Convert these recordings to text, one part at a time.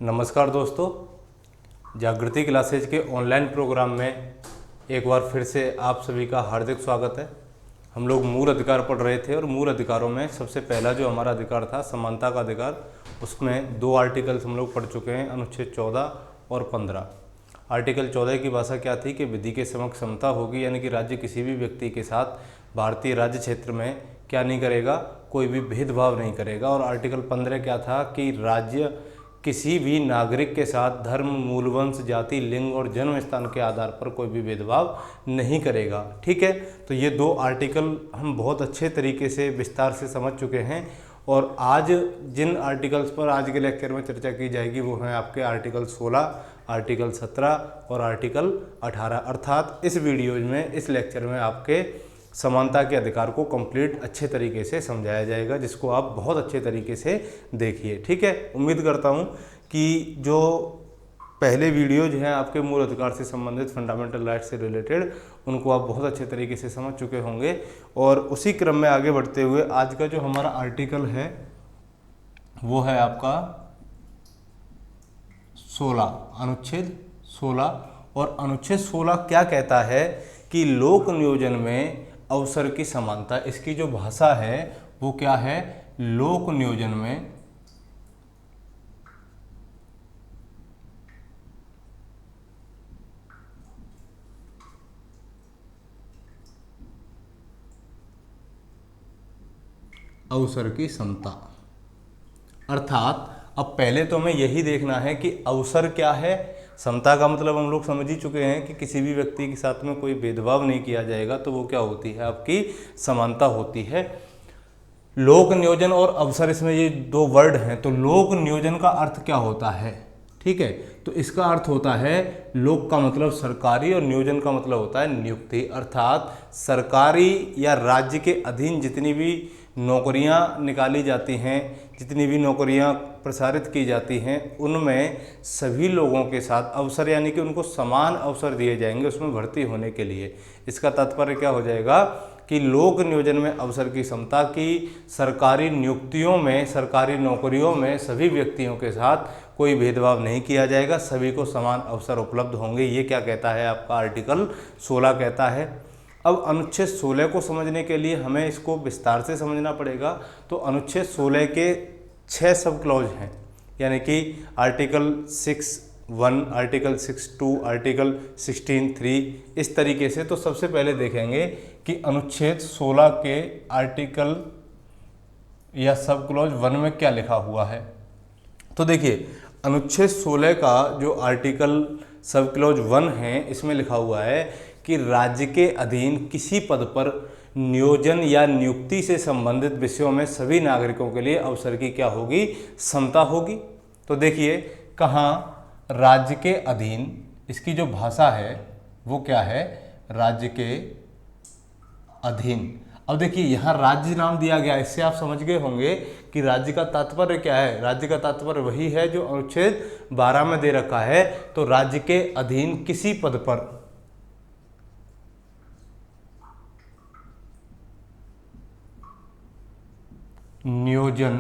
नमस्कार दोस्तों, जागृति क्लासेज के ऑनलाइन प्रोग्राम में एक बार फिर से आप सभी का हार्दिक स्वागत है। हम लोग मूल अधिकार पढ़ रहे थे और मूल अधिकारों में सबसे पहला जो हमारा अधिकार था समानता का अधिकार, उसमें दो आर्टिकल्स हम लोग पढ़ चुके हैं, अनुच्छेद 14 और 15। आर्टिकल 14 की भाषा क्या थी कि विधि के समक्ष समता होगी, यानी कि राज्य किसी भी व्यक्ति के साथ भारतीय राज्य क्षेत्र में क्या नहीं करेगा, कोई भी भेदभाव नहीं करेगा। और आर्टिकल 15 क्या था कि राज्य किसी भी नागरिक के साथ धर्म, मूलवंश, जाति, लिंग और जन्म स्थान के आधार पर कोई भी भेदभाव नहीं करेगा। ठीक है, तो ये दो आर्टिकल हम बहुत अच्छे तरीके से विस्तार से समझ चुके हैं। और आज जिन आर्टिकल्स पर आज के लेक्चर में चर्चा की जाएगी वो हैं आपके आर्टिकल 16, आर्टिकल 17 और आर्टिकल 18। अर्थात इस वीडियो में, इस लेक्चर में आपके समानता के अधिकार को कंप्लीट अच्छे तरीके से समझाया जाएगा, जिसको आप बहुत अच्छे तरीके से देखिए। ठीक है, उम्मीद करता हूँ कि जो पहले वीडियो जो हैं आपके मूल अधिकार से संबंधित, फंडामेंटल राइट से रिलेटेड, उनको आप बहुत अच्छे तरीके से समझ चुके होंगे। और उसी क्रम में आगे बढ़ते हुए आज का जो हमारा आर्टिकल है वो है आपका 16, अनुच्छेद 16। और अनुच्छेद 16 क्या कहता है कि लोक नियोजन में अवसर की समानता। इसकी जो भाषा है वो क्या है, लोक नियोजन में अवसर की समता। अर्थात अब पहले तो हमें यही देखना है कि अवसर क्या है। समता का मतलब हम लोग समझ ही चुके हैं कि किसी भी व्यक्ति के साथ में कोई भेदभाव नहीं किया जाएगा, तो वो क्या होती है, आपकी समानता होती है। लोक नियोजन और अवसर, इसमें ये दो वर्ड हैं। तो लोक नियोजन का अर्थ क्या होता है, ठीक है, तो इसका अर्थ होता है, लोक का मतलब सरकारी और नियोजन का मतलब होता है नियुक्ति। अर्थात सरकारी या राज्य के अधीन जितनी भी नौकरियां निकाली जाती हैं, जितनी भी नौकरियां प्रसारित की जाती हैं, उनमें सभी लोगों के साथ अवसर, यानी कि उनको समान अवसर दिए जाएंगे उसमें भर्ती होने के लिए। इसका तात्पर्य क्या हो जाएगा कि लोक नियोजन में अवसर की समता की, सरकारी नियुक्तियों में, सरकारी नौकरियों में सभी व्यक्तियों के साथ कोई भेदभाव नहीं किया जाएगा, सभी को समान अवसर उपलब्ध होंगे। ये क्या कहता है, आपका आर्टिकल 16 कहता है। अब अनुच्छेद 16 को समझने के लिए हमें इसको विस्तार से समझना पड़ेगा। तो अनुच्छेद 16 के 6 सब क्लॉज हैं, यानी कि आर्टिकल 6(1), आर्टिकल 6(2), आर्टिकल 16(3), इस तरीके से। तो सबसे पहले देखेंगे कि अनुच्छेद 16 के आर्टिकल या सब क्लॉज 1 में क्या लिखा हुआ है। तो देखिए, अनुच्छेद 16 का जो आर्टिकल सब क्लॉज 1 है, इसमें लिखा हुआ है कि राज्य के अधीन किसी पद पर नियोजन या नियुक्ति से संबंधित विषयों में सभी नागरिकों के लिए अवसर की क्या होगी, समता होगी। तो देखिए, कहाँ राज्य के अधीन, इसकी जो भाषा है वो क्या है, राज्य के अधीन। अब देखिए, यहाँ राज्य नाम दिया गया, इससे आप समझ गए होंगे कि राज्य का तात्पर्य क्या है। राज्य का तात्पर्य वही है जो अनुच्छेद 12 में दे रखा है। तो राज्य के अधीन किसी पद पर नियोजन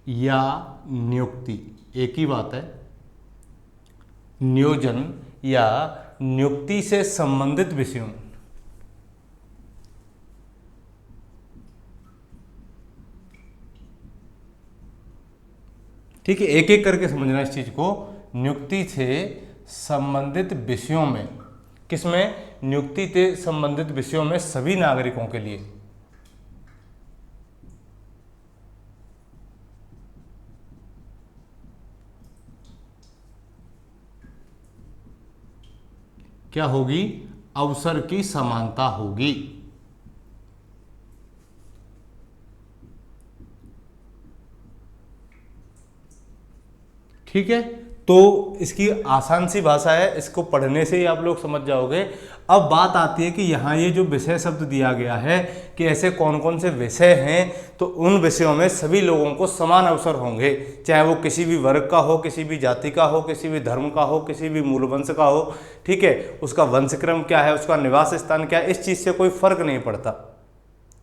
या नियुक्ति, एक ही बात है, नियोजन या नियुक्ति से संबंधित विषयों, ठीक है, एक एक करके समझना इस चीज को। नियुक्ति से संबंधित विषयों में, किसमें, नियुक्ति से संबंधित विषयों में सभी नागरिकों के लिए क्या होगी, अवसर की समानता होगी। ठीक है, तो इसकी आसान सी भाषा है, इसको पढ़ने से ही आप लोग समझ जाओगे। अब बात आती है कि यहाँ ये जो विषय शब्द दिया गया है कि ऐसे कौन कौन से विषय हैं, तो उन विषयों में सभी लोगों को समान अवसर होंगे, चाहे वो किसी भी वर्ग का हो, किसी भी जाति का हो, किसी भी धर्म का हो, किसी भी मूलवंश का हो। ठीक है, उसका वंशक्रम क्या है, उसका निवास स्थान क्या है, इस चीज़ से कोई फर्क नहीं पड़ता।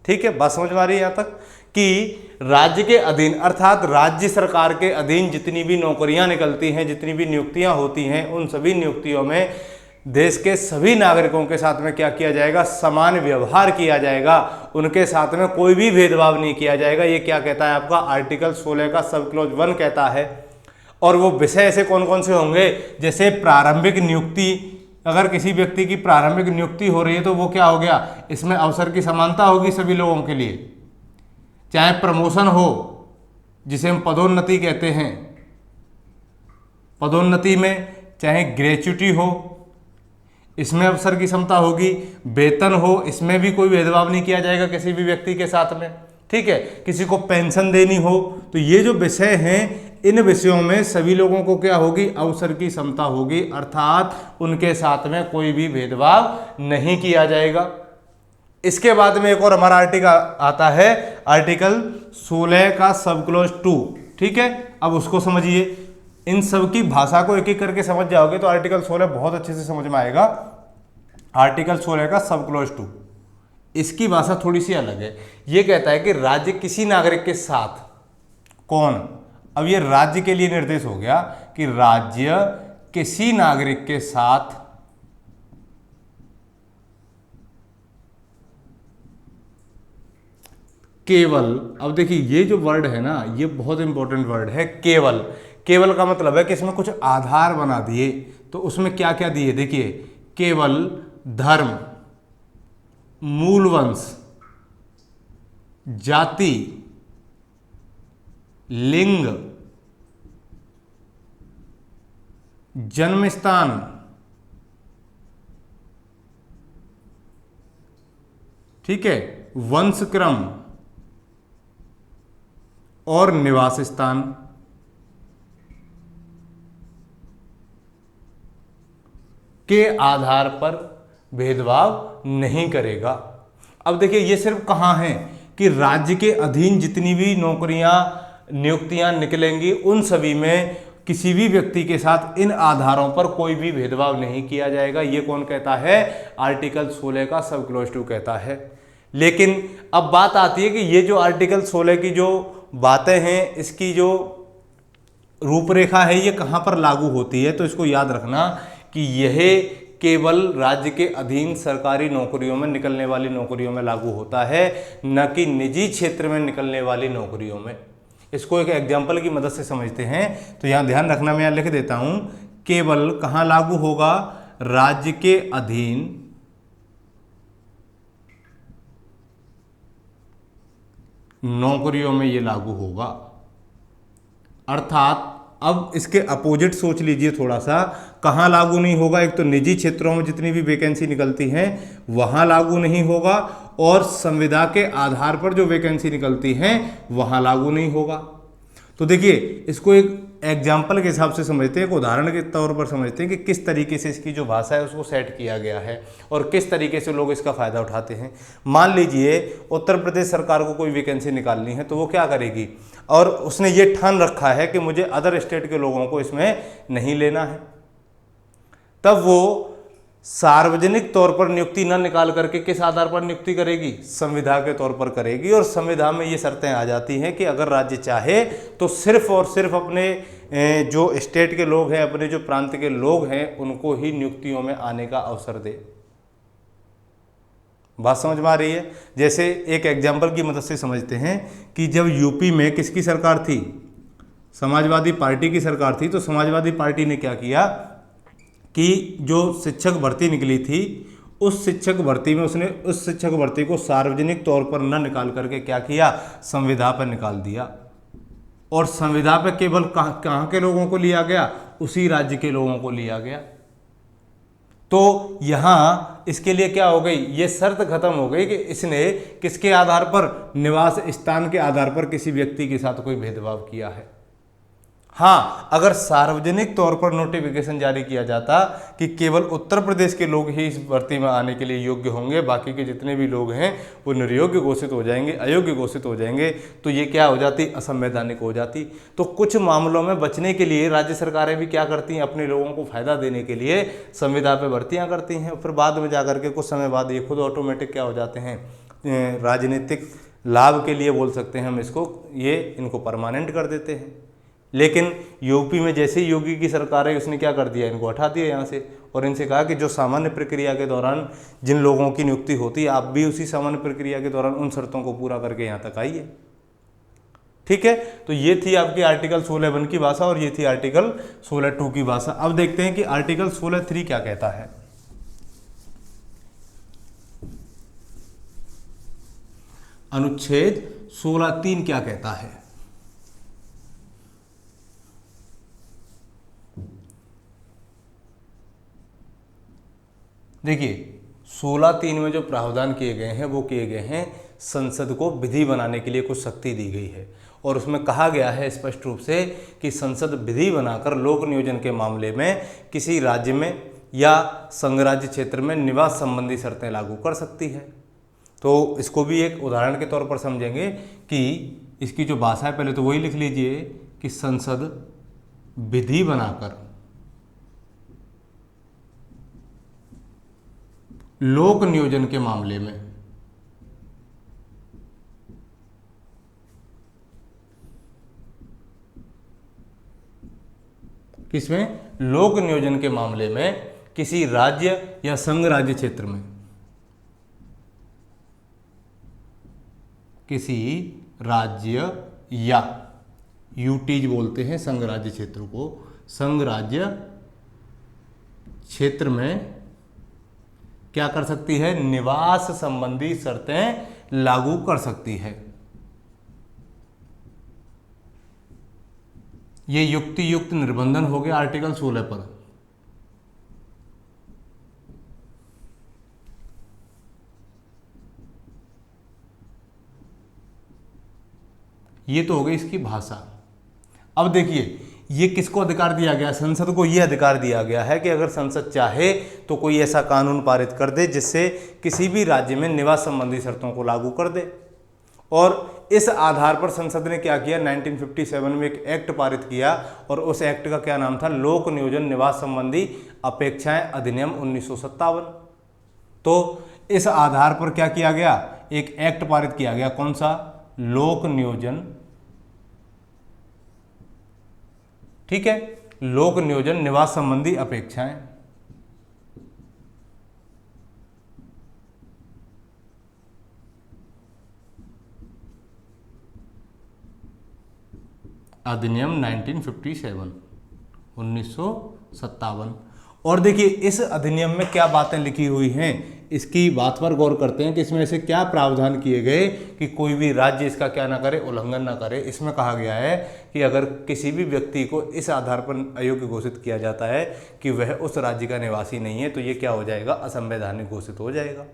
ठीक है, बात समझ में आ रही है यहाँ तक कि राज्य के अधीन अर्थात राज्य सरकार के अधीन जितनी भी नौकरियां निकलती हैं, जितनी भी नियुक्तियां होती हैं, उन सभी नियुक्तियों में देश के सभी नागरिकों के साथ में क्या किया जाएगा, समान व्यवहार किया जाएगा, उनके साथ में कोई भी भेदभाव नहीं किया जाएगा। ये क्या कहता है आपका आर्टिकल 16 का सब क्लॉज 1 कहता है। और वो विषय ऐसे कौन कौन से होंगे, जैसे प्रारंभिक नियुक्ति, अगर किसी व्यक्ति की प्रारंभिक नियुक्ति हो रही है तो वो क्या हो गया, इसमें अवसर की समानता होगी सभी लोगों के लिए। चाहे प्रमोशन हो, जिसे हम पदोन्नति कहते हैं, पदोन्नति में चाहे ग्रेच्युटी हो, इसमें अवसर की समता होगी। वेतन हो, इसमें भी कोई भेदभाव नहीं किया जाएगा किसी भी व्यक्ति के साथ में, ठीक है। किसी को पेंशन देनी हो, तो ये जो विषय हैं, इन विषयों में सभी लोगों को क्या होगी, अवसर की समता होगी, अर्थात उनके साथ में कोई भी भेदभाव नहीं किया जाएगा। इसके बाद में एक और हमारा आर्टिकल आता है, आर्टिकल 16 का सब क्लॉज 2, ठीक है। अब उसको समझिए, इन सब की भाषा को एक एक करके समझ जाओगे तो आर्टिकल 16 बहुत अच्छे से समझ में आएगा। आर्टिकल 16 का सब क्लॉज 2, इसकी भाषा थोड़ी सी अलग है। ये कहता है कि राज्य किसी नागरिक के साथ, कौन, अब ये राज्य के लिए निर्देश हो गया कि राज्य किसी नागरिक के साथ केवल, अब देखिए ये जो वर्ड है ना, ये बहुत इंपॉर्टेंट वर्ड है, केवल। केवल का मतलब है कि इसमें कुछ आधार बना दिए, तो उसमें क्या क्या दिए, देखिए, केवल धर्म, मूल वंश, जाति, लिंग, जन्म स्थान, ठीक है, वंश क्रम और निवास स्थान के आधार पर भेदभाव नहीं करेगा। अब देखिए ये सिर्फ कहाँ है कि राज्य के अधीन जितनी भी नौकरियां, नियुक्तियां निकलेंगी, उन सभी में किसी भी व्यक्ति के साथ इन आधारों पर कोई भी भेदभाव नहीं किया जाएगा। ये कौन कहता है, आर्टिकल 16 का सब क्लॉज 2 कहता है। लेकिन अब बात आती है कि ये जो आर्टिकल 16 की जो बातें हैं, इसकी जो रूपरेखा है, ये कहाँ पर लागू होती है, तो इसको याद रखना कि यह केवल राज्य के अधीन सरकारी नौकरियों में निकलने वाली नौकरियों में लागू होता है, न कि निजी क्षेत्र में निकलने वाली नौकरियों में। इसको एक एग्जाम्पल की मदद से समझते हैं, तो यहाँ ध्यान रखना, मैं यहाँ लिख देता हूँ, केवल कहाँ लागू होगा, राज्य के अधीन नौकरियों में ये लागू होगा। अर्थात अब इसके अपोजिट सोच लीजिए थोड़ा सा, कहाँ लागू नहीं होगा, एक तो निजी क्षेत्रों में जितनी भी वैकेंसी निकलती हैं वहाँ लागू नहीं होगा, और संविदा के आधार पर जो वैकेंसी निकलती हैं वहाँ लागू नहीं होगा। तो देखिए इसको एक एग्जाम्पल के हिसाब से समझते हैं, एक उदाहरण के तौर पर समझते हैं कि किस तरीके से इसकी जो भाषा है उसको सेट किया गया है और किस तरीके से लोग इसका फ़ायदा उठाते हैं। मान लीजिए उत्तर प्रदेश सरकार को कोई वैकेंसी निकालनी है, तो वो क्या करेगी, और उसने ये ठान रखा है कि मुझे अदर स्टेट के लोगों को इसमें नहीं लेना है, तब वो सार्वजनिक तौर पर नियुक्ति न निकाल करके किस आधार पर नियुक्ति करेगी, संविदा के तौर पर करेगी। और संविधा में ये शर्तें आ जाती हैं कि अगर राज्य चाहे तो सिर्फ और सिर्फ अपने जो स्टेट के लोग हैं, अपने जो प्रांत के लोग हैं, उनको ही नियुक्तियों में आने का अवसर दे। बात समझ में आ रही है। जैसे एक एग्जाम्पल की मदद से समझते हैं कि जब यूपी में किसकी सरकार थी, समाजवादी पार्टी की सरकार थी, तो समाजवादी पार्टी ने क्या किया कि जो शिक्षक भर्ती निकली थी, उस शिक्षक भर्ती में उसने उस शिक्षक भर्ती को सार्वजनिक तौर पर न निकाल करके क्या किया, संविदा पर निकाल दिया। और संविदा पर केवल कहाँ के लोगों को लिया गया, उसी राज्य के लोगों को लिया गया। तो यहाँ इसके लिए क्या हो गई, ये शर्त खत्म हो गई कि इसने किसके आधार पर, निवास स्थान के आधार पर किसी व्यक्ति के साथ कोई भेदभाव किया है। हाँ, अगर सार्वजनिक तौर पर नोटिफिकेशन जारी किया जाता कि केवल उत्तर प्रदेश के लोग ही इस भर्ती में आने के लिए योग्य होंगे, बाकी के जितने भी लोग हैं वो निर्योग्य घोषित हो जाएंगे, अयोग्य घोषित हो जाएंगे, तो ये क्या हो जाती, असंवैधानिक हो जाती। तो कुछ मामलों में बचने के लिए राज्य सरकारें भी क्या करती हैं, अपने लोगों को फायदा देने के लिए संविदा पे भर्तियाँ करती हैं। फिर बाद में जा करके कुछ समय बाद ये खुद ऑटोमेटिक क्या हो जाते हैं, राजनीतिक लाभ के लिए बोल सकते हैं हम इसको, ये इनको परमानेंट कर देते हैं। लेकिन यूपी में जैसे ही योगी की सरकार है उसने क्या कर दिया, इनको हटा दिया यहाँ से, और इनसे कहा कि जो सामान्य प्रक्रिया के दौरान जिन लोगों की नियुक्ति होती है, आप भी उसी सामान्य प्रक्रिया के दौरान उन शर्तों को पूरा करके यहाँ तक आइए। ठीक है, तो ये थी आपकी आर्टिकल 16(1) की भाषा और ये थी आर्टिकल 16(2) की भाषा। अब देखते हैं कि आर्टिकल 16(3) क्या कहता है। अनुच्छेद 16(3) क्या कहता है। देखिए 16(3) में जो प्रावधान किए गए हैं वो किए गए हैं, संसद को विधि बनाने के लिए कुछ शक्ति दी गई है, और उसमें कहा गया है स्पष्ट रूप से कि संसद विधि बनाकर लोक नियोजन के मामले में किसी राज्य में या संघराज्य क्षेत्र में निवास संबंधी शर्तें लागू कर सकती है। तो इसको भी एक उदाहरण के तौर पर समझेंगे कि इसकी जो भाषा है, पहले तो वही लिख लीजिए कि संसद विधि बनाकर लोक नियोजन के मामले में किसमें, लोक नियोजन के मामले में किसी राज्य या संघ राज्य क्षेत्र में, किसी राज्य या यूटीज बोलते हैं संघ राज्य क्षेत्र को, संघ राज्य क्षेत्र में क्या कर सकती है, निवास संबंधी शर्तें लागू कर सकती है। ये युक्ति युक्त निर्बंधन हो गया आर्टिकल 16 पर। ये तो हो गई इसकी भाषा। अब देखिए ये किसको अधिकार दिया गया, संसद को ये अधिकार दिया गया है कि अगर संसद चाहे तो कोई ऐसा कानून पारित कर दे जिससे किसी भी राज्य में निवास संबंधी शर्तों को लागू कर दे। और इस आधार पर संसद ने क्या किया, 1957 में एक एक्ट पारित किया, और उस एक्ट का क्या नाम था, लोक नियोजन निवास संबंधी अपेक्षाएं अधिनियम 1957। तो इस आधार पर क्या किया गया, एक एक्ट पारित किया गया, कौन सा, लोक नियोजन, ठीक है, लोक नियोजन निवास संबंधी अपेक्षाएं। अधिनियम 1957 1957। और देखिए इस अधिनियम में क्या बातें लिखी हुई हैं, इसकी बात पर गौर करते हैं कि इसमें ऐसे क्या प्रावधान किए गए कि कोई भी राज्य इसका क्या ना करे, उल्लंघन ना करे। इसमें कहा गया है कि अगर किसी भी व्यक्ति को इस आधार पर अयोग्य घोषित किया जाता है कि वह उस राज्य का निवासी नहीं है, तो ये क्या हो जाएगा, असंवैधानिक घोषित हो जाएगा।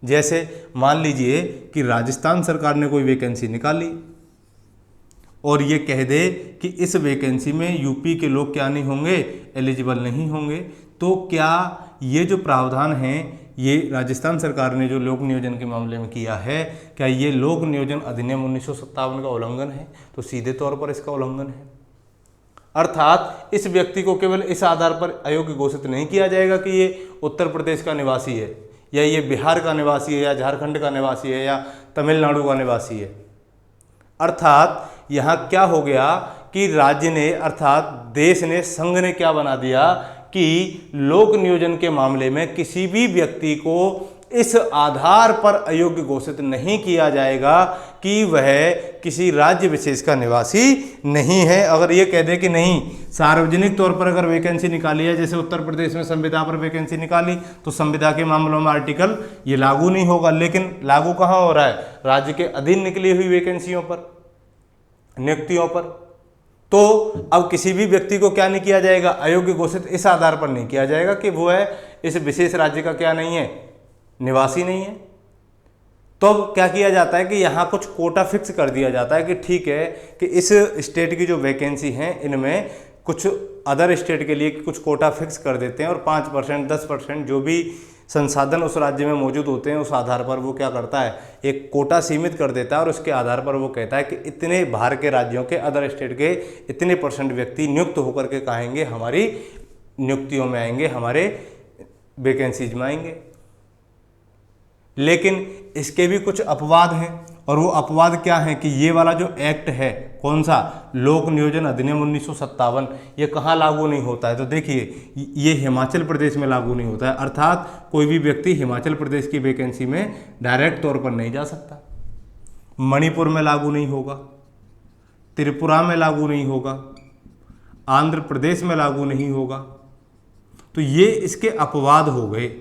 जैसे मान लीजिए कि राजस्थान सरकार ने कोई वैकेंसी निकाली और ये कह दे कि इस वैकेंसी में यूपी के लोग क्या नहीं होंगे, एलिजिबल नहीं होंगे, तो क्या ये जो प्रावधान हैं, ये राजस्थान सरकार ने जो लोक नियोजन के मामले में किया है, क्या ये लोक नियोजन अधिनियम 1957 का उल्लंघन है? तो सीधे तौर पर इसका उल्लंघन है। अर्थात इस व्यक्ति को केवल इस आधार पर अयोग्य घोषित नहीं किया जाएगा कि ये उत्तर प्रदेश का निवासी है, या ये बिहार का निवासी है, या झारखंड का निवासी है, या तमिलनाडु का निवासी है। अर्थात यहाँ क्या हो गया कि राज्य ने, अर्थात देश ने, संघ ने क्या बना दिया कि लोक नियोजन के मामले में किसी भी व्यक्ति को इस आधार पर अयोग्य घोषित नहीं किया जाएगा कि वह किसी राज्य विशेष का निवासी नहीं है। अगर ये कह दे कि नहीं, सार्वजनिक तौर पर अगर वैकेंसी निकाली है, जैसे उत्तर प्रदेश में संविदा पर वैकेंसी निकाली, तो संविदा के मामलों में आर्टिकल ये लागू नहीं होगा। लेकिन लागू कहाँ हो रहा है, राज्य के अधीन निकली हुई वैकेंसियों पर, नियुक्तियों पर। तो अब किसी भी व्यक्ति को क्या नहीं किया जाएगा, अयोग्य घोषित इस आधार पर नहीं किया जाएगा कि वो है इस विशेष राज्य का क्या नहीं है, निवासी नहीं है। तो अब क्या किया जाता है कि यहाँ कुछ कोटा फिक्स कर दिया जाता है कि ठीक है कि इस स्टेट की जो वैकेंसी हैं इनमें कुछ अदर स्टेट के लिए कुछ कोटा फिक्स कर देते हैं, और 5% 10% जो भी संसाधन उस राज्य में मौजूद होते हैं उस आधार पर वो क्या करता है, एक कोटा सीमित कर देता है, और उसके आधार पर वो कहता है कि इतने बाहर के राज्यों के, अदर स्टेट के इतने % व्यक्ति नियुक्त होकर के कहेंगे हमारी नियुक्तियों में आएंगे, हमारे वैकेंसीज में आएंगे। लेकिन इसके भी कुछ अपवाद हैं, और वो अपवाद क्या है कि ये वाला जो एक्ट है, कौन सा, लोक नियोजन अधिनियम 1957, ये कहाँ लागू नहीं होता है? तो देखिए, ये हिमाचल प्रदेश में लागू नहीं होता है, अर्थात कोई भी व्यक्ति हिमाचल प्रदेश की वैकेंसी में डायरेक्ट तौर पर नहीं जा सकता। मणिपुर में लागू नहीं होगा, त्रिपुरा में लागू नहीं होगा, आंध्र प्रदेश में लागू नहीं होगा। तो ये इसके अपवाद हो गए।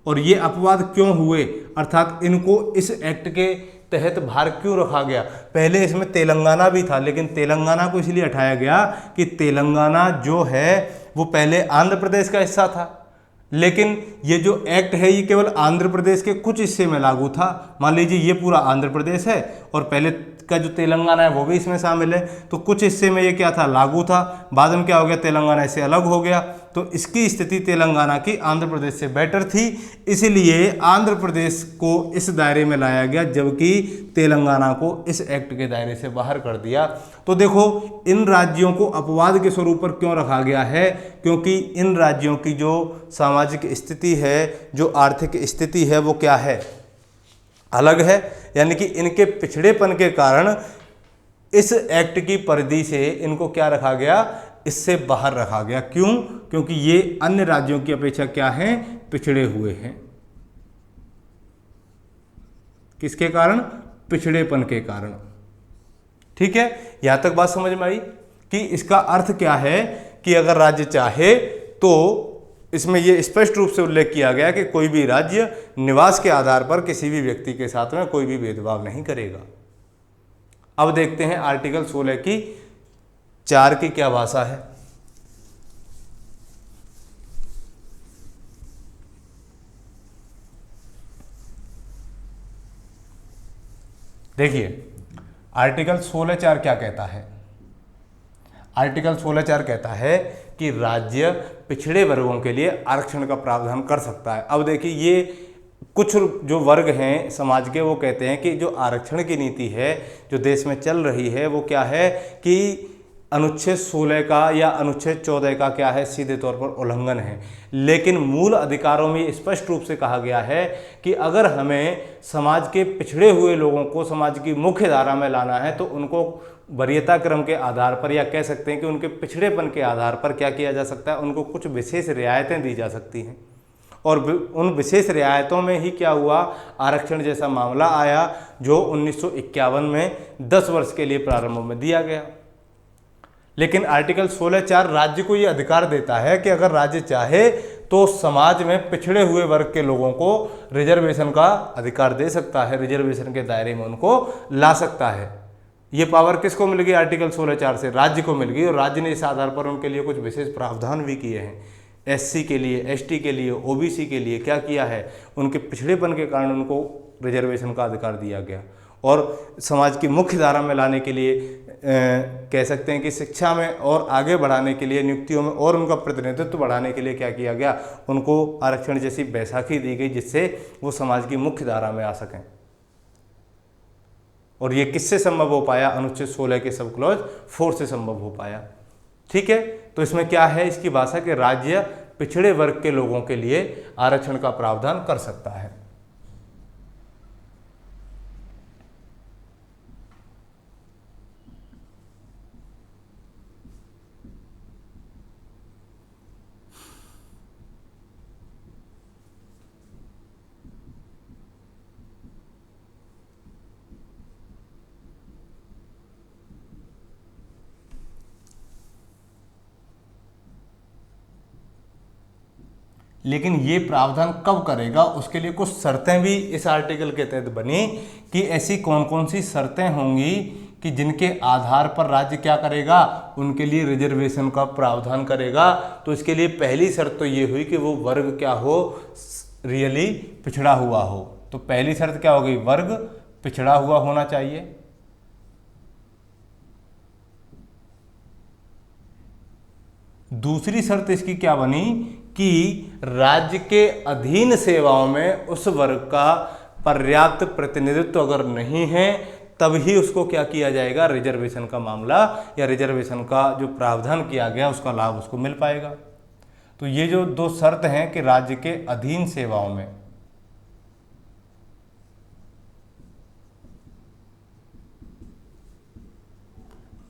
और ये अपवाद क्यों हुए, अर्थात इनको इस एक्ट के तहत बाहर क्यों रखा गया? पहले इसमें तेलंगाना भी था, लेकिन तेलंगाना को इसलिए हटाया गया कि तेलंगाना जो है वो पहले आंध्र प्रदेश का हिस्सा था, लेकिन ये जो एक्ट है ये केवल आंध्र प्रदेश के कुछ हिस्से में लागू था। मान लीजिए ये पूरा आंध्र प्रदेश है और पहले का जो तेलंगाना है वो भी इसमें शामिल है, तो कुछ हिस्से में ये क्या था, लागू था। बाद में क्या हो गया, तेलंगाना इससे अलग हो गया, तो इसकी स्थिति तेलंगाना की आंध्र प्रदेश से बेटर थी, इसलिए आंध्र प्रदेश को इस दायरे में लाया गया, जबकि तेलंगाना को इस एक्ट के दायरे से बाहर कर दिया। तो देखो, इन राज्यों को अपवाद के स्वरूप पर क्यों रखा गया है? क्योंकि इन राज्यों की जो सामाजिक स्थिति है, जो आर्थिक स्थिति है, वो क्या है, अलग है। यानी कि इनके पिछड़ेपन के कारण इस एक्ट की परिधि से इनको क्या रखा गया, इससे बाहर रखा गया। क्यों? क्योंकि ये अन्य राज्यों की अपेक्षा क्या हैं, पिछड़े हुए हैं। किसके कारण? पिछड़ेपन के कारण। ठीक है, यहां तक बात समझ में आई कि इसका अर्थ क्या है कि अगर राज्य चाहे तो इसमें यह स्पष्ट रूप से उल्लेख किया गया कि कोई भी राज्य निवास के आधार पर किसी भी व्यक्ति के साथ में कोई भी भेदभाव नहीं करेगा। अब देखते हैं आर्टिकल 16 की 4 की क्या भाषा है। देखिए, आर्टिकल 16(4) क्या कहता है? आर्टिकल 16(4) कहता है कि राज्य पिछड़े वर्गों के लिए आरक्षण का प्रावधान कर सकता है। अब देखिए, ये कुछ जो वर्ग हैं समाज के, वो कहते हैं कि जो आरक्षण की नीति है जो देश में चल रही है, वो क्या है कि अनुच्छेद 16 का या अनुच्छेद 14 का क्या है, सीधे तौर पर उल्लंघन है। लेकिन मूल अधिकारों में स्पष्ट रूप से कहा गया है कि अगर हमें समाज के पिछड़े हुए लोगों को समाज की मुख्य धारा में लाना है तो उनको वरीयता क्रम के आधार पर, या कह सकते हैं कि उनके पिछड़ेपन के आधार पर क्या किया जा सकता है, उनको कुछ विशेष रियायतें दी जा सकती हैं। और उन विशेष रियायतों में ही क्या हुआ, आरक्षण जैसा मामला आया, जो 1951 में 10 वर्ष के लिए प्रारंभ में दिया गया। लेकिन आर्टिकल 16(4) राज्य को ये अधिकार देता है कि अगर राज्य चाहे तो समाज में पिछड़े हुए वर्ग के लोगों को रिजर्वेशन का अधिकार दे सकता है, रिजर्वेशन के दायरे में उनको ला सकता है। ये पावर किसको मिल गई? आर्टिकल 16(4) से राज्य को मिल गई, और राज्य ने इस आधार पर उनके लिए कुछ विशेष प्रावधान भी किए हैं। एससी के लिए, एसटी के लिए, ओबीसी के लिए क्या किया है, उनके पिछड़ेपन के कारण उनको रिजर्वेशन का अधिकार दिया गया। और समाज की मुख्य धारा में लाने के लिए कह सकते हैं कि शिक्षा में और आगे बढ़ाने के लिए, नियुक्तियों में और उनका प्रतिनिधित्व बढ़ाने के लिए क्या किया गया, उनको आरक्षण जैसी बैसाखी दी गई, जिससे वो समाज की मुख्य धारा में आ सकें। और ये किससे संभव हो पाया? अनुच्छेद 16 के सब क्लॉज 4 से संभव हो पाया। ठीक है, तो इसमें क्या है, इसकी भाषा के राज्य पिछड़े वर्ग के लोगों के लिए आरक्षण का प्रावधान कर सकता है। लेकिन ये प्रावधान कब करेगा, उसके लिए कुछ शर्तें भी इस आर्टिकल के तहत बनी कि ऐसी कौन कौन सी शर्तें होंगी कि जिनके आधार पर राज्य क्या करेगा, उनके लिए रिजर्वेशन का प्रावधान करेगा। तो इसके लिए पहली शर्त तो ये हुई कि वो वर्ग क्या हो, रियली पिछड़ा हुआ हो। तो पहली शर्त क्या हो गई, वर्ग पिछड़ा हुआ होना चाहिए। दूसरी शर्त इसकी क्या बनी कि राज्य के अधीन सेवाओं में उस वर्ग का पर्याप्त प्रतिनिधित्व अगर नहीं है, तब ही उसको क्या किया जाएगा, रिजर्वेशन का मामला या रिजर्वेशन का जो प्रावधान किया गया उसका लाभ उसको मिल पाएगा। तो ये जो दो शर्त हैं कि राज्य के अधीन सेवाओं में,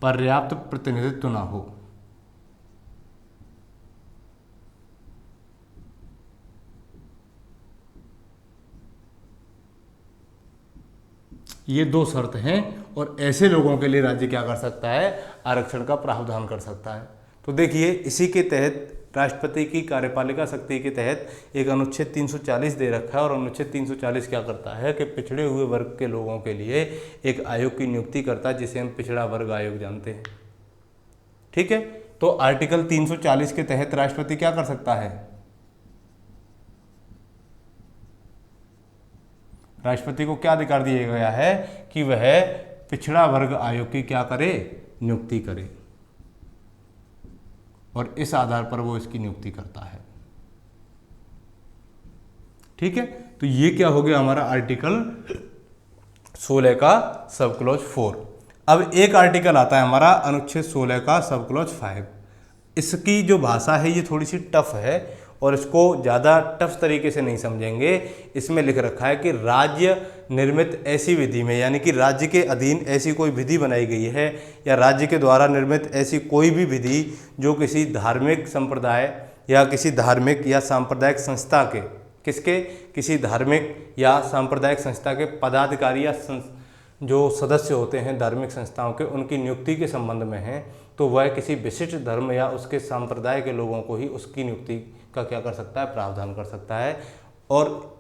पर्याप्त प्रतिनिधित्व ना हो। ये दो शर्त हैं और ऐसे लोगों के लिए राज्य क्या कर सकता है, आरक्षण का प्रावधान कर सकता है। तो देखिए इसी के तहत राष्ट्रपति की कार्यपालिका शक्ति के तहत एक अनुच्छेद 340 दे रखा है और अनुच्छेद 340 क्या करता है कि पिछड़े हुए वर्ग के लोगों के लिए एक आयोग की नियुक्ति करता है जिसे हम पिछड़ा वर्ग आयोग जानते हैं। ठीक है, तो आर्टिकल 340 के तहत राष्ट्रपति क्या कर सकता है, राष्ट्रपति को क्या अधिकार दिया गया है कि वह पिछड़ा वर्ग आयोग की क्या करे, नियुक्ति करे, और इस आधार पर वो इसकी नियुक्ति करता है। ठीक है, तो ये क्या हो गया हमारा आर्टिकल 16 का सब क्लॉज 4। अब एक आर्टिकल आता है हमारा अनुच्छेद 16 का सब क्लॉज 5। इसकी जो भाषा है ये थोड़ी सी टफ है और इसको ज़्यादा टफ तरीके से नहीं समझेंगे। इसमें लिख रखा है कि राज्य निर्मित ऐसी विधि में, यानी कि राज्य के अधीन ऐसी कोई विधि बनाई गई है या राज्य के द्वारा निर्मित ऐसी कोई भी विधि जो किसी धार्मिक संप्रदाय या किसी धार्मिक या सांप्रदायिक संस्था के, किसके, किसी धार्मिक या सांप्रदायिक संस्था के पदाधिकारी या जो सदस्य होते हैं धार्मिक संस्थाओं के, उनकी नियुक्ति के संबंध में है, तो वह किसी विशिष्ट धर्म या उसके संप्रदाय के लोगों को ही उसकी नियुक्ति का क्या कर सकता है, प्रावधान कर सकता है। और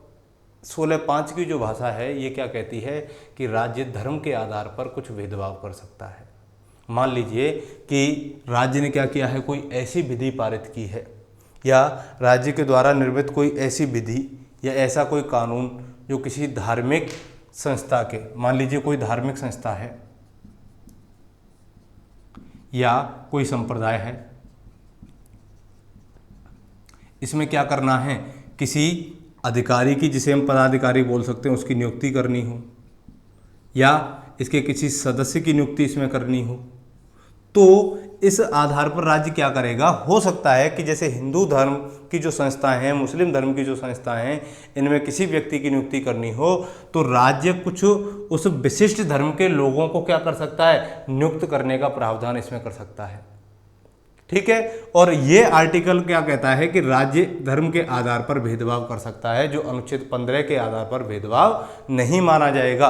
16(5) की जो भाषा है ये क्या कहती है कि राज्य धर्म के आधार पर कुछ भेदभाव कर सकता है। मान लीजिए कि राज्य ने क्या किया है, कोई ऐसी विधि पारित की है या राज्य के द्वारा निर्मित कोई ऐसी विधि या ऐसा कोई कानून जो किसी धार्मिक संस्था के, मान लीजिए कोई धार्मिक संस्था है या कोई संप्रदाय है, इसमें क्या करना है, किसी अधिकारी की, जिसे हम पदाधिकारी बोल सकते हैं, उसकी नियुक्ति करनी हो या इसके किसी सदस्य की नियुक्ति इसमें करनी हो, तो इस आधार पर राज्य क्या करेगा। हो सकता है कि जैसे हिंदू धर्म की जो संस्थाएं हैं, मुस्लिम धर्म की जो संस्थाएं हैं, इनमें किसी व्यक्ति की नियुक्ति करनी हो तो राज्य कुछ उस विशिष्ट धर्म के लोगों को क्या कर सकता है, नियुक्त करने का प्रावधान इसमें कर सकता है। ठीक है, और ये आर्टिकल क्या कहता है कि राज्य धर्म के आधार पर भेदभाव कर सकता है, जो अनुच्छेद 15 के आधार पर भेदभाव नहीं माना जाएगा।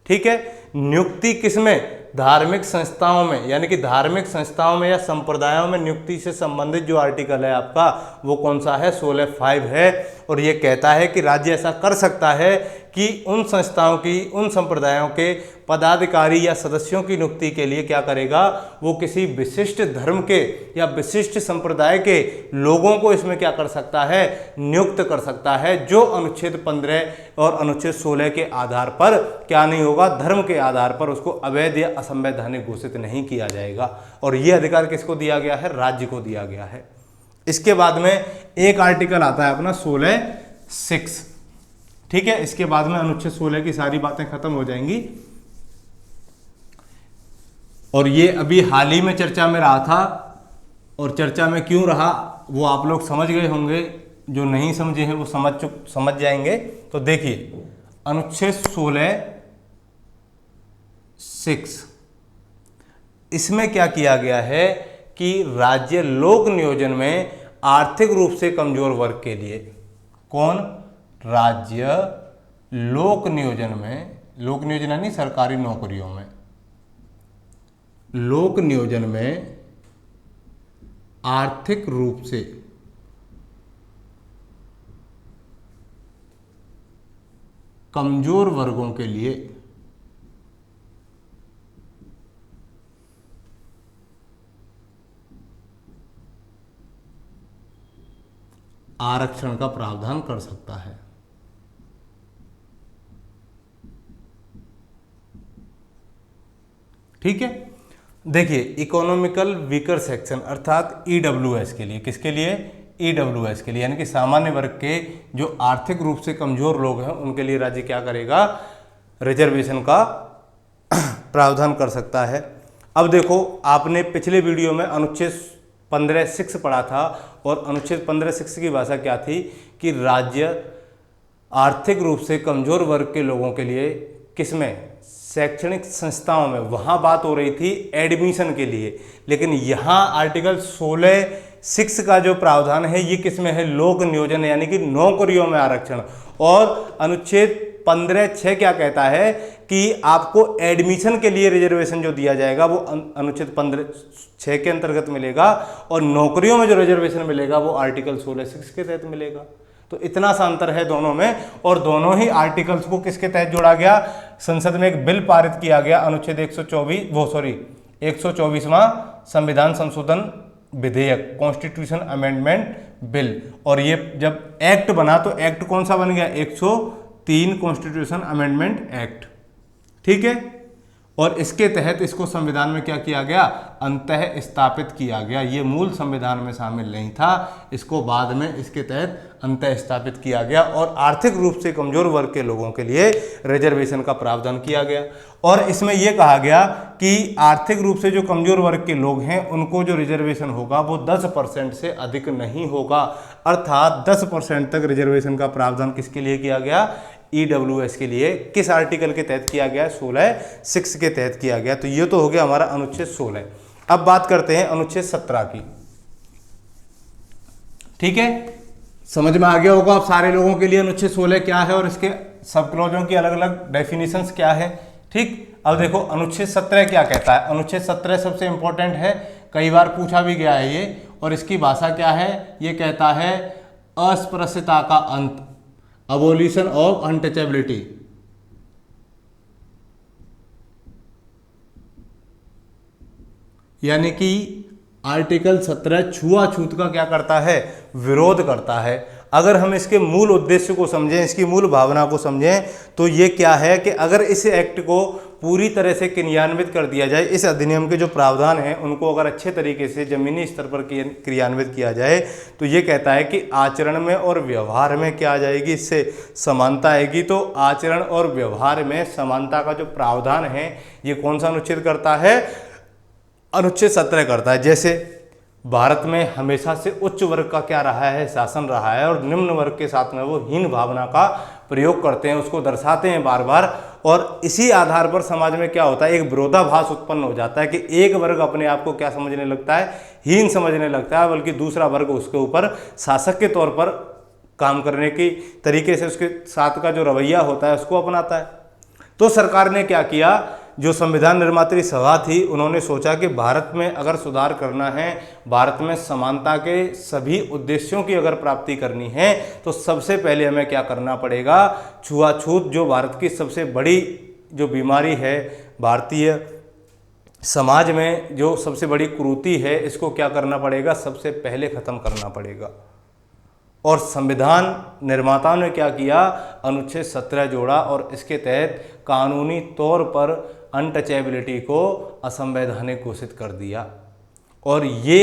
ठीक है, नियुक्ति किसमें, धार्मिक संस्थाओं में, यानी कि धार्मिक संस्थाओं में या संप्रदायों में नियुक्ति से संबंधित जो आर्टिकल है आपका वो कौन सा है, 16(5) है। और ये कहता है कि राज्य ऐसा कर सकता है कि उन संस्थाओं की, उन संप्रदायों के पदाधिकारी या सदस्यों की नियुक्ति के लिए क्या करेगा, वो किसी विशिष्ट धर्म के या विशिष्ट संप्रदाय के लोगों को इसमें क्या कर सकता है, नियुक्त कर सकता है, जो अनुच्छेद 15 और अनुच्छेद 16 के आधार पर क्या नहीं होगा, धर्म के आधार पर उसको अवैध या असंवैधानिक घोषित नहीं किया जाएगा। और ये अधिकार किसको दिया गया है, राज्य को दिया गया है। इसके बाद में एक आर्टिकल आता है अपना 16(6). ठीक है, इसके बाद में अनुच्छेद 16 की सारी बातें खत्म हो जाएंगी। और ये अभी हाल ही में चर्चा में रहा था, और चर्चा में क्यों रहा वो आप लोग समझ गए होंगे, जो नहीं समझे हैं वो समझ जाएंगे। तो देखिए अनुच्छेद 16(6) इसमें क्या किया गया है कि राज्य लोक नियोजन में आर्थिक रूप से कमजोर वर्ग के लिए, कौन, राज्य लोक नियोजन में, लोक नियोजन यानी सरकारी नौकरियों में, लोक नियोजन में आर्थिक रूप से कमजोर वर्गों के लिए आरक्षण का प्रावधान कर सकता है। ठीक है, देखिए इकोनॉमिकल वीकर सेक्शन अर्थात ईडब्ल्यूएस के लिए, किसके लिए, ईडब्ल्यूएस के लिए, यानी कि सामान्य वर्ग के जो आर्थिक रूप से कमजोर लोग हैं उनके लिए राज्य क्या करेगा, रिजर्वेशन का प्रावधान कर सकता है। अब देखो आपने पिछले वीडियो में अनुच्छेद 15(6) पढ़ा था और अनुच्छेद 15(6) की भाषा क्या थी कि राज्य आर्थिक रूप से कमजोर वर्ग के लोगों के लिए किसमें, शैक्षणिक संस्थाओं में, वहाँ बात हो रही थी एडमिशन के लिए, लेकिन यहाँ आर्टिकल 16(6) का जो प्रावधान है ये किस में है, लोक नियोजन यानी कि नौकरियों में आरक्षण। और अनुच्छेद 15(6) क्या कहता है कि आपको एडमिशन के लिए रिजर्वेशन जो दिया जाएगा वो अनुच्छेद 15(6) के अंतर्गत मिलेगा, और नौकरियों में जो रिजर्वेशन मिलेगा वो आर्टिकल 16(6) के तहत मिलेगा। तो इतना सा अंतर है दोनों में, और दोनों ही आर्टिकल्स को किसके तहत जोड़ा गया, संसद में एक बिल पारित किया गया, अनुच्छेद 124वां संविधान संशोधन विधेयक, कॉन्स्टिट्यूशन अमेंडमेंट बिल। और ये जब एक्ट बना तो एक्ट कौन सा बन गया, 103 कॉन्स्टिट्यूशन अमेंडमेंट एक्ट, ठीक है। और इसके तहत इसको संविधान में क्या किया गया, अंतः स्थापित किया गया। ये मूल संविधान में शामिल नहीं था, इसको बाद में इसके तहत अंतः स्थापित किया गया, और आर्थिक रूप से कमजोर वर्ग के लोगों के लिए रिजर्वेशन का प्रावधान किया गया। और इसमें यह कहा गया कि आर्थिक रूप से जो कमजोर वर्ग के लोग हैं उनको जो रिजर्वेशन होगा वो 10% से अधिक नहीं होगा, अर्थात 10% तक रिजर्वेशन का प्रावधान किसके लिए किया गया, EWS के लिए। किस आर्टिकल के तहत किया गया, 16(6) के तहत किया गया। तो ये तो हो गया हमारा अनुच्छेद 16। अब बात करते हैं अनुच्छेद 17 की, ठीक है। समझ में आ गया होगा अब सारे लोगों के लिए अनुच्छेद 16 क्या है और इसके सब क्लॉजों की अलग अलग डेफिनेशंस क्या है, ठीक। अब देखो अनुच्छेद 17 क्या कहता है। अनुच्छेद 17 सबसे इंपॉर्टेंट है, कई बार पूछा भी गया है ये, और इसकी भाषा क्या है, ये कहता है अस्पृश्यता का अंत, अबोलिशन ऑफ अनटचेबिलिटी। यानी कि आर्टिकल 17 छुआछूत का क्या करता है, विरोध करता है। अगर हम इसके मूल उद्देश्य को समझें, इसकी मूल भावना को समझें, तो ये क्या है कि अगर इस एक्ट को पूरी तरह से क्रियान्वित कर दिया जाए, इस अधिनियम के जो प्रावधान हैं उनको अगर अच्छे तरीके से जमीनी स्तर पर क्रियान्वित किया जाए, तो ये कहता है कि आचरण में और व्यवहार में क्या आ जाएगी, इससे समानता आएगी। तो आचरण और व्यवहार में समानता का जो प्रावधान है ये कौन सा अनुच्छेद करता है, अनुच्छेद 17 करता है। जैसे भारत में हमेशा से उच्च वर्ग का क्या रहा है, शासन रहा है, और निम्न वर्ग के साथ में वो हीन भावना का प्रयोग करते हैं, उसको दर्शाते हैं बार बार, और इसी आधार पर समाज में क्या होता है, एक विरोधाभास उत्पन्न हो जाता है कि एक वर्ग अपने आप को क्या समझने लगता है, हीन समझने लगता है, बल्कि दूसरा वर्ग उसके ऊपर शासक के तौर पर काम करने की तरीके से उसके साथ का जो रवैया होता है उसको अपनाता है। तो सरकार ने क्या किया, जो संविधान निर्मात्री सभा थी उन्होंने सोचा कि भारत में अगर सुधार करना है, भारत में समानता के सभी उद्देश्यों की अगर प्राप्ति करनी है, तो सबसे पहले हमें क्या करना पड़ेगा, छुआछूत जो भारत की सबसे बड़ी जो बीमारी है, भारतीय समाज में जो सबसे बड़ी कुरीति है, इसको क्या करना पड़ेगा, सबसे पहले ख़त्म करना पड़ेगा। और संविधान निर्माताओं ने क्या किया, अनुच्छेद 17 जोड़ा, और इसके तहत कानूनी तौर पर अनटचेबिलिटी को असंवैधानिक घोषित कर दिया। और ये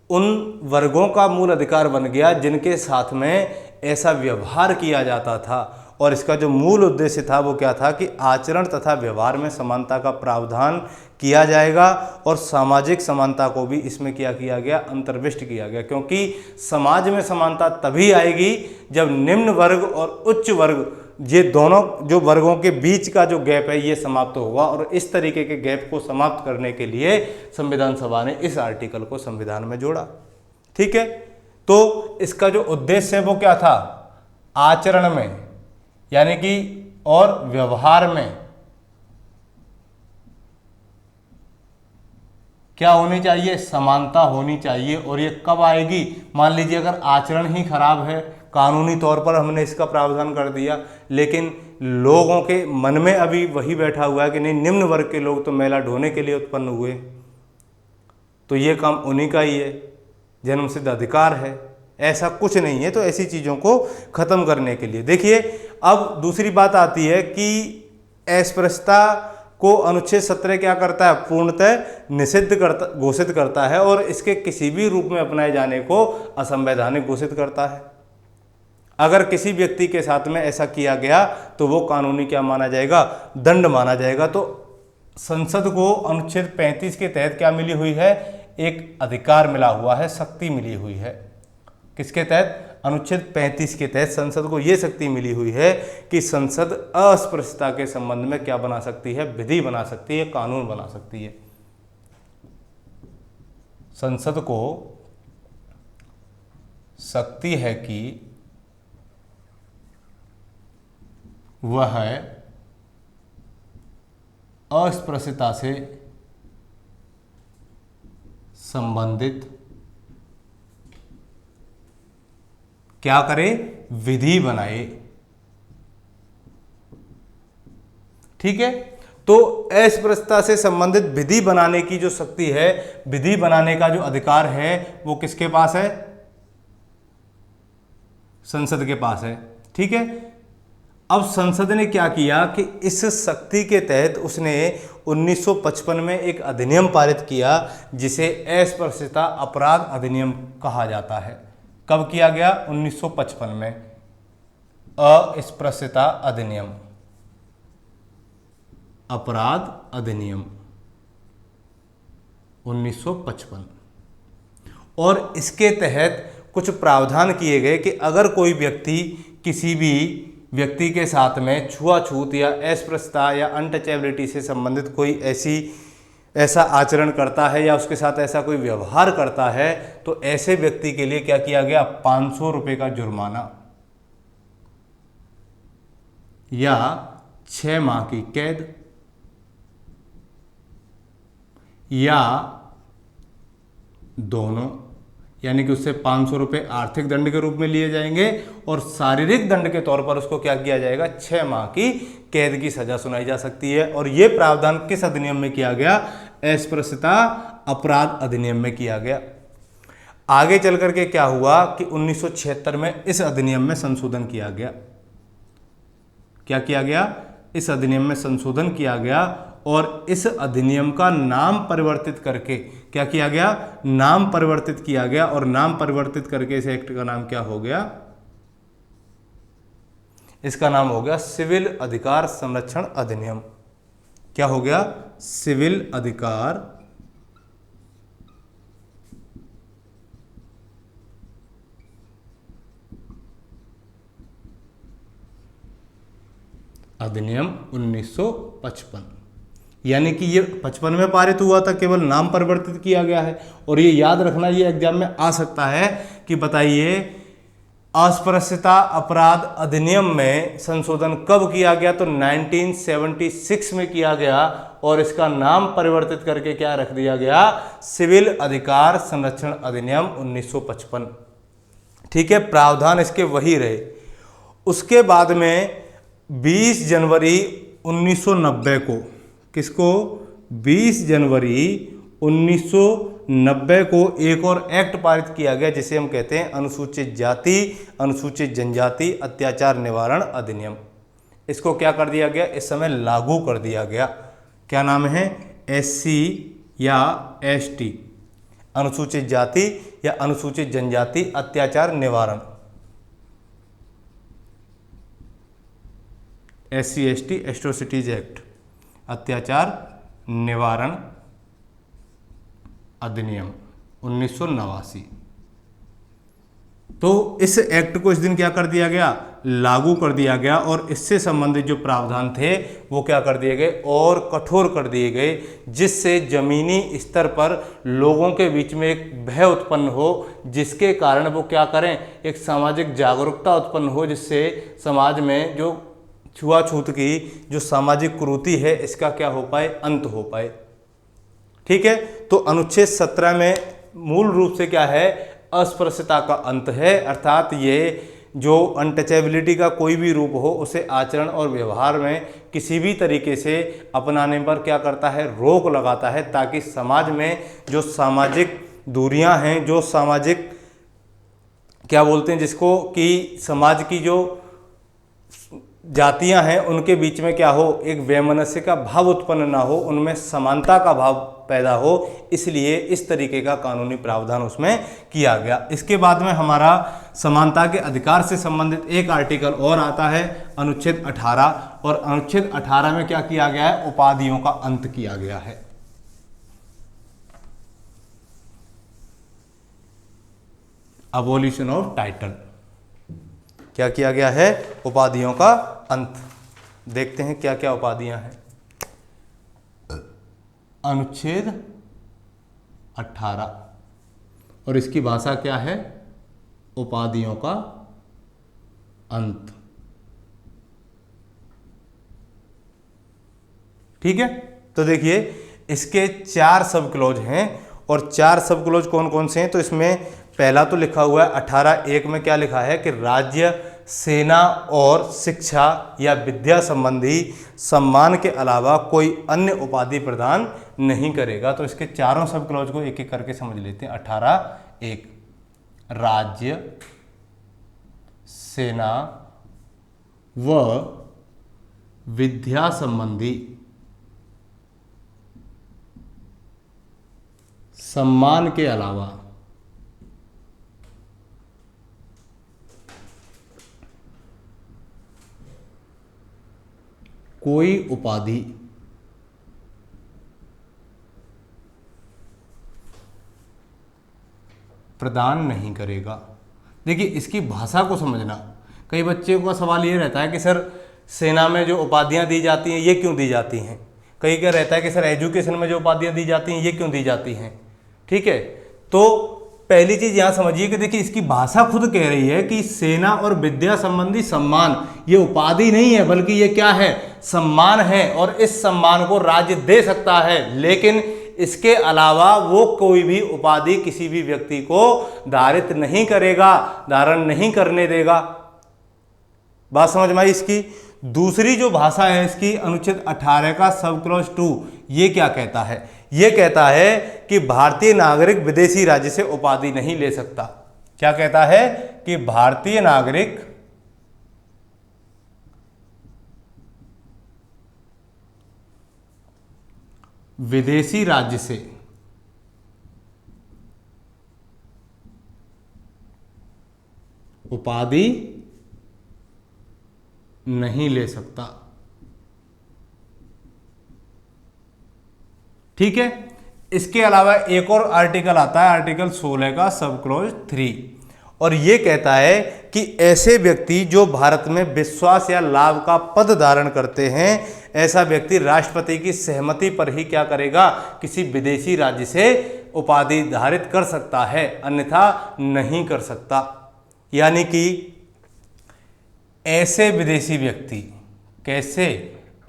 उन वर्गों का मूल अधिकार बन गया जिनके साथ में ऐसा व्यवहार किया जाता था। और इसका जो मूल उद्देश्य था वो क्या था कि आचरण तथा व्यवहार में समानता का प्रावधान किया जाएगा, और सामाजिक समानता को भी इसमें क्या किया गया, अंतर्विष्ट किया गया। क्योंकि समाज में समानता तभी आएगी जब निम्न वर्ग और उच्च वर्ग, ये दोनों जो वर्गों के बीच का जो गैप है ये समाप्त होगा। और इस तरीके के गैप को समाप्त करने के लिए संविधान सभा ने इस आर्टिकल को संविधान में जोड़ा, ठीक है। तो इसका जो उद्देश्य है वो क्या था, आचरण में यानी कि और व्यवहार में क्या होनी चाहिए, समानता होनी चाहिए। और ये कब आएगी, मान लीजिए अगर आचरण ही खराब है, कानूनी तौर पर हमने इसका प्रावधान कर दिया, लेकिन लोगों के मन में अभी वही बैठा हुआ है कि नहीं, निम्न वर्ग के लोग तो मैला ढोने के लिए उत्पन्न हुए, तो ये काम उन्हीं का ही है, जन्मसिद्ध अधिकार है, ऐसा कुछ नहीं है। तो ऐसी चीज़ों को ख़त्म करने के लिए देखिए, अब दूसरी बात आती है कि अस्पृश्यता को अनुच्छेद 17 क्या करता है, पूर्णतः निषिद्ध करता, घोषित करता है, और इसके किसी भी रूप में अपनाए जाने को असंवैधानिक घोषित करता है। अगर किसी व्यक्ति के साथ में ऐसा किया गया तो वो कानूनी क्या माना जाएगा, दंड माना जाएगा। तो संसद को अनुच्छेद 35 के तहत क्या मिली हुई है, एक अधिकार मिला हुआ है, शक्ति मिली हुई है। किसके तहत? अनुच्छेद 35 के तहत संसद को यह शक्ति मिली हुई है कि संसद अस्पृश्यता के संबंध में क्या बना सकती है? विधि बना सकती है, कानून बना सकती है। संसद को शक्ति है कि वह अस्पृश्यता से संबंधित क्या करे? विधि बनाए। ठीक है, तो अस्पृश्यता से संबंधित विधि बनाने की जो शक्ति है, विधि बनाने का जो अधिकार है, वो किसके पास है? संसद के पास है। ठीक है, अब संसद ने क्या किया कि इस शक्ति के तहत उसने 1955 में एक अधिनियम पारित किया जिसे अस्पृश्यता अपराध अधिनियम कहा जाता है। कब किया गया? 1955 में। अस्पृश्यता अधिनियम, अपराध अधिनियम 1955। और इसके तहत कुछ प्रावधान किए गए कि अगर कोई व्यक्ति किसी भी व्यक्ति के साथ में छुआछूत या अस्पृश्यता या अनटचेबिलिटी से संबंधित कोई ऐसा आचरण करता है या उसके साथ ऐसा कोई व्यवहार करता है, तो ऐसे व्यक्ति के लिए क्या किया गया? 500 रुपये का जुर्माना या 6 माह की कैद या दोनों, यानी कि उससे 500 रुपये आर्थिक दंड के रूप में लिए जाएंगे और शारीरिक दंड के तौर पर उसको क्या किया जाएगा? 6 माह की कैद की सजा सुनाई जा सकती है। और यह प्रावधान किस अधिनियम में किया गया? अस्पृश्यता अपराध अधिनियम में किया गया। आगे चल करके क्या हुआ कि 1976 में इस अधिनियम में संशोधन किया गया। क्या किया गया? इस अधिनियम में संशोधन किया गया और इस अधिनियम का नाम परिवर्तित करके क्या किया गया? नाम परिवर्तित किया गया और नाम परिवर्तित करके इस एक्ट का नाम क्या हो गया? इसका नाम हो गया सिविल अधिकार संरक्षण अधिनियम। क्या हो गया? सिविल अधिकार अधिनियम 1955। यानी कि ये 55 में पारित हुआ था, केवल नाम परिवर्तित किया गया है। और ये याद रखना, ये एग्जाम में आ सकता है कि बताइए अस्पृश्यता अपराध अधिनियम में संशोधन कब किया गया? तो 1976 में किया गया और इसका नाम परिवर्तित करके क्या रख दिया गया? सिविल अधिकार संरक्षण अधिनियम 1955। ठीक है, प्रावधान इसके वही रहे। उसके बाद में 20 जनवरी 1990 को, किसको? 20 जनवरी 1990 को एक और एक्ट पारित किया गया जिसे हम कहते हैं अनुसूचित जाति अनुसूचित जनजाति अत्याचार निवारण अधिनियम। इसको क्या कर दिया गया? इस समय लागू कर दिया गया। क्या नाम है? SC या ST, अनुसूचित जाति या अनुसूचित जनजाति अत्याचार निवारण, SC ST एट्रोसिटीज एक्ट, अत्याचार निवारण अधिनियम 1989। तो इस एक्ट को इस दिन क्या कर दिया गया? लागू कर दिया गया और इससे संबंधित जो प्रावधान थे वो क्या कर दिए गए? और कठोर कर दिए गए, जिससे जमीनी स्तर पर लोगों के बीच में एक भय उत्पन्न हो, जिसके कारण वो क्या करें? एक सामाजिक जागरूकता उत्पन्न हो, जिससे समाज में जो छुआछूत की जो सामाजिक कुरीति है इसका क्या हो पाए? अंत हो पाए। ठीक है, तो अनुच्छेद 17 में मूल रूप से क्या है? अस्पृश्यता का अंत है, अर्थात ये जो अनटचेबिलिटी का कोई भी रूप हो उसे आचरण और व्यवहार में किसी भी तरीके से अपनाने पर क्या करता है? रोक लगाता है, ताकि समाज में जो सामाजिक दूरियां हैं, जो सामाजिक क्या बोलते हैं जिसको, कि समाज की जो जातियां हैं उनके बीच में क्या हो? एक वैमनस्य का भाव उत्पन्न ना हो, उनमें समानता का भाव पैदा हो। इसलिए इस तरीके का कानूनी प्रावधान उसमें किया गया। इसके बाद में हमारा समानता के अधिकार से संबंधित एक आर्टिकल और आता है, अनुच्छेद 18। और अनुच्छेद 18 में क्या किया गया है? उपाधियों का अंत किया गया है। Abolition of title. क्या किया गया है? उपाधियों का अंत। देखते हैं क्या क्या उपाधियां हैं। अनुच्छेद 18 और इसकी भाषा क्या है? उपाधियों का अंत। ठीक है, तो देखिए इसके 4 सब क्लॉज हैं और 4 सब क्लॉज कौन कौन से हैं? तो इसमें पहला तो लिखा हुआ है 18(1) में क्या लिखा है कि राज्य सेना और शिक्षा या विद्या संबंधी सम्मान के अलावा कोई अन्य उपाधि प्रदान नहीं करेगा। तो इसके चारों सब क्लॉज को एक एक करके समझ लेते हैं। 18(1) राज्य सेना व विद्या संबंधी सम्मान के अलावा कोई उपाधि प्रदान नहीं करेगा। देखिए इसकी भाषा को समझना, कई बच्चों का सवाल ये रहता है कि सर सेना में जो उपाधियां दी जाती हैं ये क्यों दी जाती हैं? कई का रहता है कि सर एजुकेशन में जो उपाधियां दी जाती हैं ये क्यों दी जाती हैं? ठीक है, तो पहली चीज यहां समझिए कि देखिए इसकी भाषा खुद कह रही है कि सेना और विद्या संबंधी सम्मान ये उपाधि नहीं है बल्कि ये क्या है? सम्मान है, और इस सम्मान को राज्य दे सकता है, लेकिन इसके अलावा वो कोई भी उपाधि किसी भी व्यक्ति को धारित नहीं करेगा, धारण नहीं करने देगा। बात समझ में आई इसकी? दूसरी जो भाषा है इसकी, अनुच्छेद 18 का सब क्लॉज 2, ये क्या कहता है? ये कहता है कि भारतीय नागरिक विदेशी राज्य से उपाधि नहीं ले सकता। क्या कहता है? कि भारतीय नागरिक विदेशी राज्य से उपाधि नहीं ले सकता। ठीक है, इसके अलावा एक और आर्टिकल आता है, आर्टिकल 16 का सब क्लॉज 3, और यह कहता है कि ऐसे व्यक्ति जो भारत में विश्वास या लाभ का पद धारण करते हैं, ऐसा व्यक्ति राष्ट्रपति की सहमति पर ही क्या करेगा? किसी विदेशी राज्य से उपाधि धारित कर सकता है, अन्यथा नहीं कर सकता। यानी कि ऐसे विदेशी व्यक्ति, कैसे?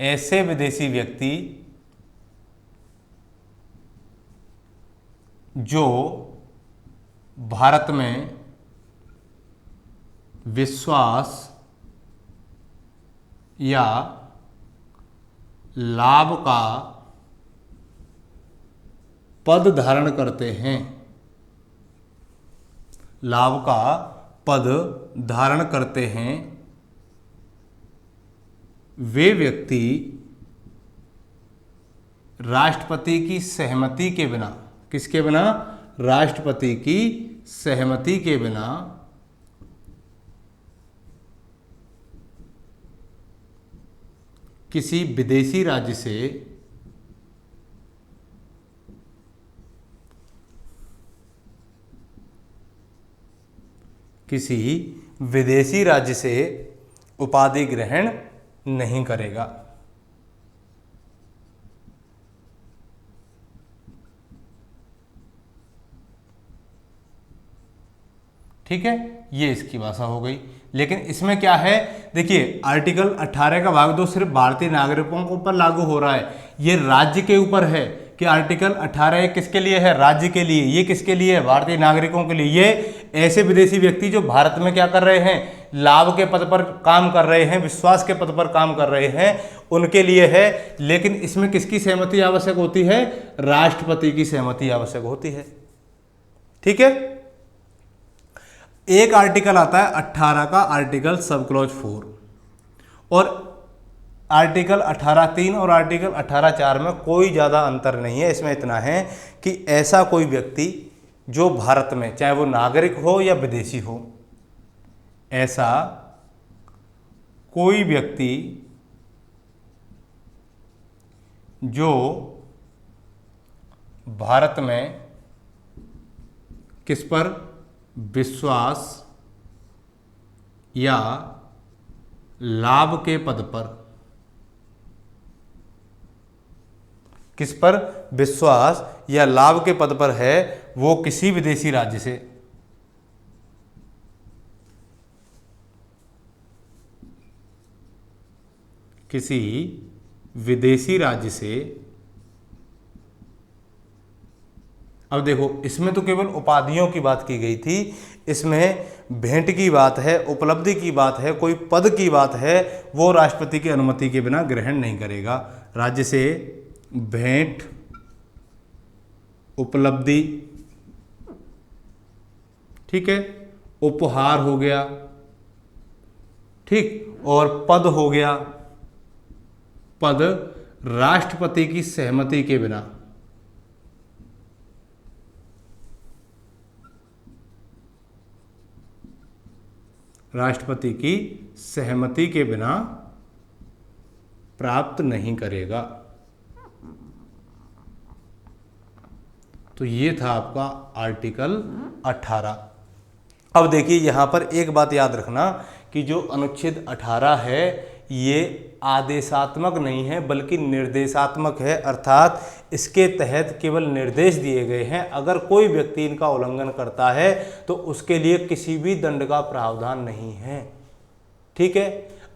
ऐसे विदेशी व्यक्ति जो भारत में विश्वास या लाभ का पद धारण करते हैं, लाभ का पद धारण करते हैं, वे व्यक्ति राष्ट्रपति की सहमति के बिना, किसके बिना? राष्ट्रपति की सहमति के बिना किसी विदेशी राज्य से उपाधि ग्रहण नहीं करेगा। ठीक है, ये इसकी भाषा हो गई। लेकिन इसमें क्या है? देखिए आर्टिकल 18 का भाग 2 सिर्फ भारतीय नागरिकों के ऊपर लागू हो रहा है, ये राज्य के ऊपर है कि आर्टिकल 18 किसके लिए है? राज्य के लिए। ये किसके लिए है? भारतीय नागरिकों के लिए। ये ऐसे विदेशी व्यक्ति जो भारत में क्या कर रहे हैं? लाभ के पद पर काम कर रहे हैं, विश्वास के पद पर काम कर रहे हैं, उनके लिए है। लेकिन इसमें किसकी सहमति आवश्यक होती है? राष्ट्रपति की सहमति आवश्यक होती है। ठीक है, एक आर्टिकल आता है 18 का, आर्टिकल सब क्लॉज 4, और आर्टिकल 18(3) और आर्टिकल 18(4) में कोई ज़्यादा अंतर नहीं है। इसमें इतना है कि ऐसा कोई व्यक्ति जो भारत में, चाहे वो नागरिक हो या विदेशी हो, ऐसा कोई व्यक्ति जो भारत में किस पर? विश्वास या लाभ के पद पर, किस पर विश्वास या लाभ के पद पर है, वो किसी विदेशी राज्य से, किसी विदेशी राज्य से। अब देखो, इसमें तो केवल उपाधियों की बात की गई थी, इसमें भेंट की बात है, उपलब्धि की बात है, कोई पद की बात है, वो राष्ट्रपति की अनुमति के बिना ग्रहण नहीं करेगा। राज्य से भेंट, उपलब्धि, ठीक है, उपहार हो गया, ठीक, और पद हो गया, पद राष्ट्रपति की सहमति के बिना, राष्ट्रपति की सहमति के बिना प्राप्त नहीं करेगा। तो ये था आपका आर्टिकल 18। अब देखिए, यहाँ पर एक बात याद रखना कि जो अनुच्छेद 18 है ये आदेशात्मक नहीं है बल्कि निर्देशात्मक है, अर्थात इसके तहत केवल निर्देश दिए गए हैं। अगर कोई व्यक्ति इनका उल्लंघन करता है तो उसके लिए किसी भी दंड का प्रावधान नहीं है, ठीक है।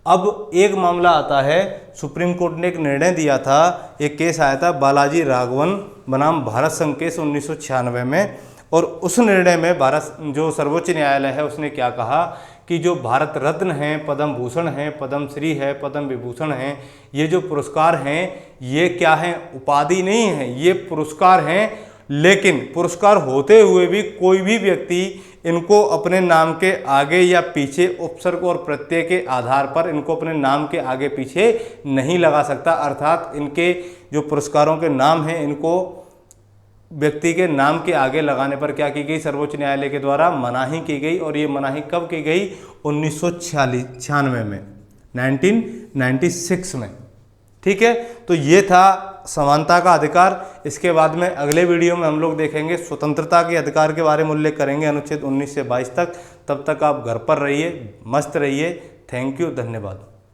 अब एक मामला आता है, सुप्रीम कोर्ट ने एक निर्णय दिया था, एक केस आया था बालाजी राघवन बनाम भारत संघ केस 1996 में, और उस निर्णय में भारत जो सर्वोच्च न्यायालय है उसने क्या कहा कि जो भारत रत्न हैं, पद्म भूषण हैं, पद्म श्री है, पद्म विभूषण हैं, ये जो पुरस्कार हैं ये क्या हैं, उपाधि नहीं है, ये पुरस्कार हैं। लेकिन पुरस्कार होते हुए भी कोई भी व्यक्ति इनको अपने नाम के आगे या पीछे उपसर्ग और प्रत्यय के आधार पर इनको अपने नाम के आगे पीछे नहीं लगा सकता, अर्थात इनके जो पुरस्कारों के नाम हैं इनको व्यक्ति के नाम के आगे लगाने पर क्या की गई, सर्वोच्च न्यायालय के द्वारा मनाही की गई। और ये मनाही कब की गई, 1996 में, 1996 में, ठीक है। तो ये था समानता का अधिकार। इसके बाद में अगले वीडियो में हम लोग देखेंगे स्वतंत्रता के अधिकार के बारे में उल्लेख करेंगे, अनुच्छेद 19 से 22 तक। तब तक आप घर पर रहिए, मस्त रहिए। थैंक यू, धन्यवाद।